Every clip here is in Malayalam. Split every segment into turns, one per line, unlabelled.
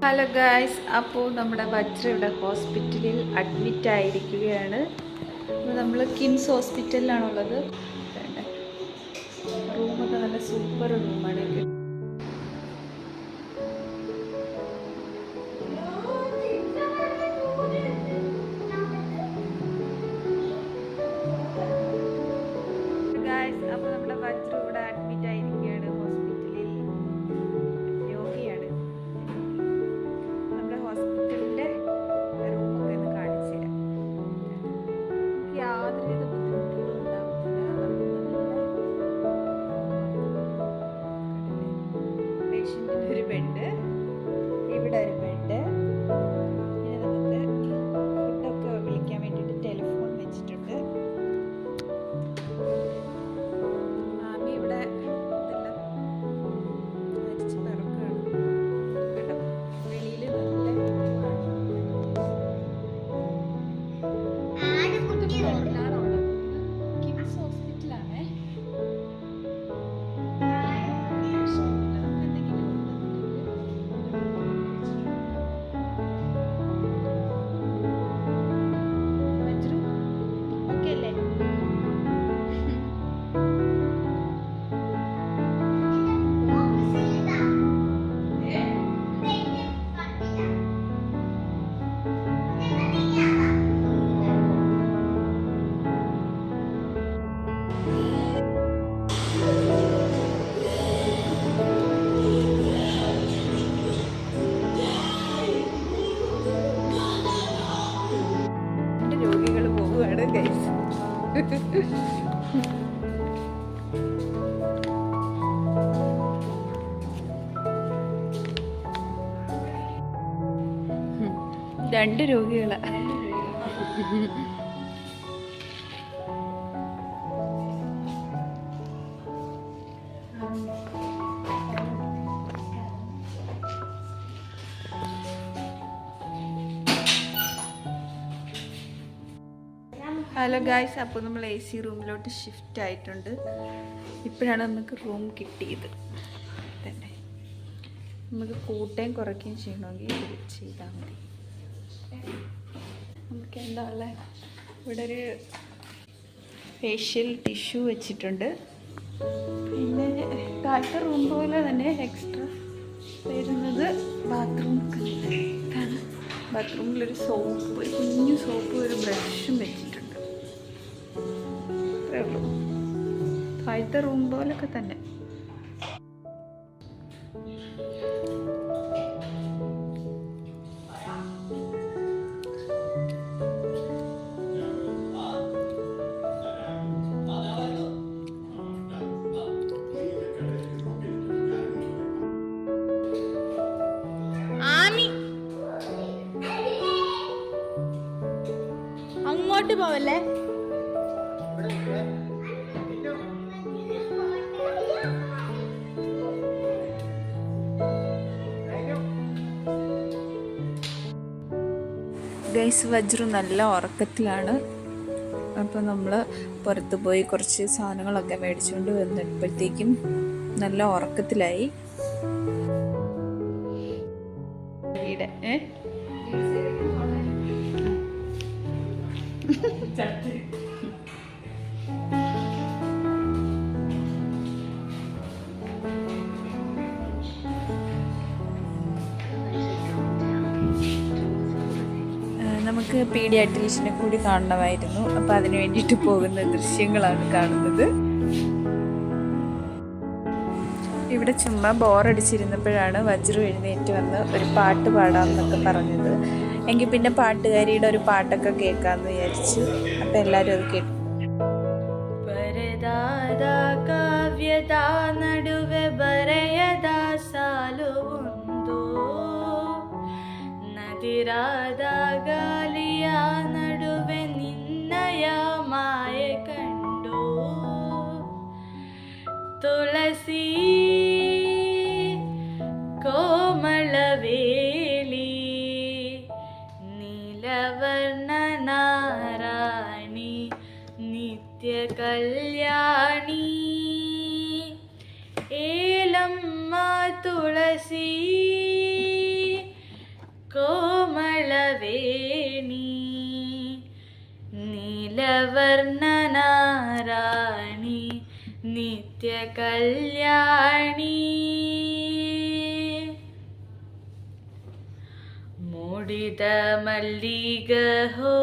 ഹലോ ഗായ്സ്, അപ്പോൾ നമ്മുടെ വജ്ര ഇവിടെ ഹോസ്പിറ്റലിൽ അഡ്മിറ്റ് ആയിരിക്കുകയാണ്. നമ്മൾ കിംസ് ഹോസ്പിറ്റലിലാണുള്ളത്. റൂമൊക്കെ നല്ല സൂപ്പർ റൂമാണ്. ഗായ്സ്, അപ്പോൾ നമ്മുടെ വജ്ര ഇവിടെ അഡ്മിറ്റ് ആയിരിക്കുകയാണ് ഹോസ്പിറ്റലിൽ. രോഗിയാണ്. നമ്മുടെ ഹോസ്പിറ്റലിൻ്റെ റൂമൊക്കെ ഒന്ന് കാണിച്ചു തരാം. യാതൊരുവിധ ബുദ്ധിമുട്ടുകളും ഉണ്ടാകുന്നില്ല. പേഷ്യൻറ്റിന് ഒരു ബെഡ്, ഇവിടെ ഒരു ബെഡ്. പിന്നെ നമുക്ക് ഫുഡൊക്കെ വിളിക്കാൻ വേണ്ടിയിട്ട് ടെലിഫോൺ വെച്ചിട്ടുണ്ട്. ആമി ഇവിടെ ഇതെല്ലാം അരിച്ച് പിറക്കാണ് കേട്ടോ. വെളിയിൽ നല്ല ഫ്ലോറിലാണുള്ളത്. കിംസ് ഹോസ്പിറ്റലാണേ. രോഗികൾ പോവുകയാണ് ഗൈസ്. രണ്ട് രോഗികളാ. ഹലോ ഗായ്സ്, അപ്പോൾ നമ്മൾ AC റൂമിലോട്ട് ഷിഫ്റ്റ് ആയിട്ടുണ്ട്. ഇപ്പോഴാണ് നമുക്ക് റൂം കിട്ടിയത്. തന്നെ നമുക്ക് കൂട്ടുകയും കുറയ്ക്കുകയും ചെയ്യണമെങ്കിൽ ഇത് ചെയ്താൽ മതി. നമുക്ക് എന്താ ഉള്ളത്, ഇവിടെ ഒരു ഫേഷ്യൽ ടിഷ്യൂ വെച്ചിട്ടുണ്ട്. പിന്നെ താഴത്തെ റൂം പോലെ തന്നെ എക്സ്ട്രാ വരുന്നത് ബാത്റൂം. ബാത്റൂമിലൊരു സോപ്പ്, ഒരു കുഞ്ഞു സോപ്പ്, ഒരു ബ്രഷും വെച്ചിട്ടുണ്ട്. അത്രേ ഉള്ളൂ. താഴത്തെ റൂം പോലൊക്കെ തന്നെ. അങ്ങോട്ട് പോവല്ലേ. ഗൈസ്, വജ്രു നല്ല ഉറക്കത്തിലാണ്. അപ്പോൾ നമ്മൾ പുറത്ത് പോയി കുറച്ച് സാധനങ്ങളൊക്കെ മേടിച്ചുകൊണ്ട് വന്നപ്പോഴത്തേക്കും നല്ല ഉറക്കത്തിലായി. നമുക്ക് പീഡിയാട്രീഷ്യനെ കൂടി കാണണമായിരുന്നു. അപ്പോൾ അതിന് വേണ്ടിയിട്ട് പോകുന്ന ദൃശ്യങ്ങളാണ് കാണുന്നത്. ഇവിടെ ചുമ്മാ ബോറടിച്ചിരുന്നപ്പോഴാണ് വജ്രു എഴുന്നേറ്റ് വന്ന് ഒരു പാട്ട് പാടാമെന്നൊക്കെ പറഞ്ഞത്. എങ്കിൽ പിന്നെ പാട്ടുകാരിയുടെ ഒരു പാട്ടൊക്കെ കേൾക്കാമെന്ന് വിചാരിച്ചു. അപ്പം എല്ലാവരും അത് കേട്ടു. ಕಾವ್ಯದ ನಡುವೆ ಬರೆಯದ ಸಾಲುವುಂದು, ನದಿರಾದ ಗಾಲಿಯ ನಡುವೆ ನಿನ್ನಯ ಮಾಯೆ ಕಂಡು, ತುಳಸಿ ಕೋಮಳವೇಲಿ ನೀಲವರ್ಣ ನಾರಾಯಣಿ ನಿತ್ಯ ಕಲ್ಯಾಣಿ, ಏಲಮ್ಮ ತುಳಸಿ കോമളവേണി നീലവർണ്ണനാരാണി നിത്യകല്യാണി മൂടിത മല്ലിക ഹോ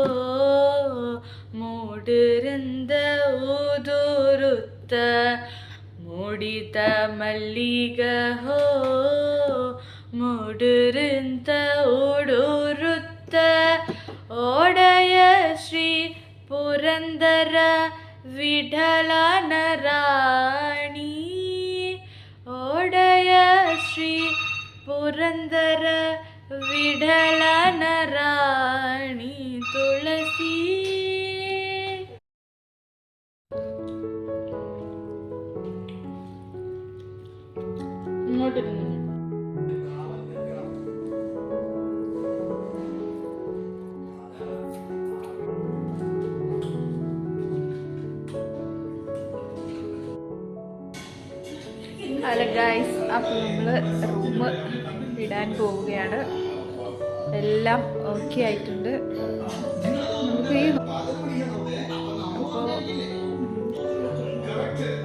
മൂടിരുந்த ഊതുരുത്ത മൂടിത മല്ലിക ഹോ മൂടിരുந்த ഊടുരുത്ത ഓടയ ശ്രീ പുരന്ദര വിഠലനരാണി ഓടയ ശ്രീ പുരന്ദര വിഠലനരാണി തുളസി. ഇങ്ങോട്ട് ഹലോ ഗൈസ്, അപ്പോൾ നമ്മൾ റൂം ഇടാൻ പോവുകയാണ്. എല്ലാം ഓക്കെ ആയിട്ടുണ്ട്. നമുക്ക് അപ്പോൾ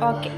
ഓക്കെ.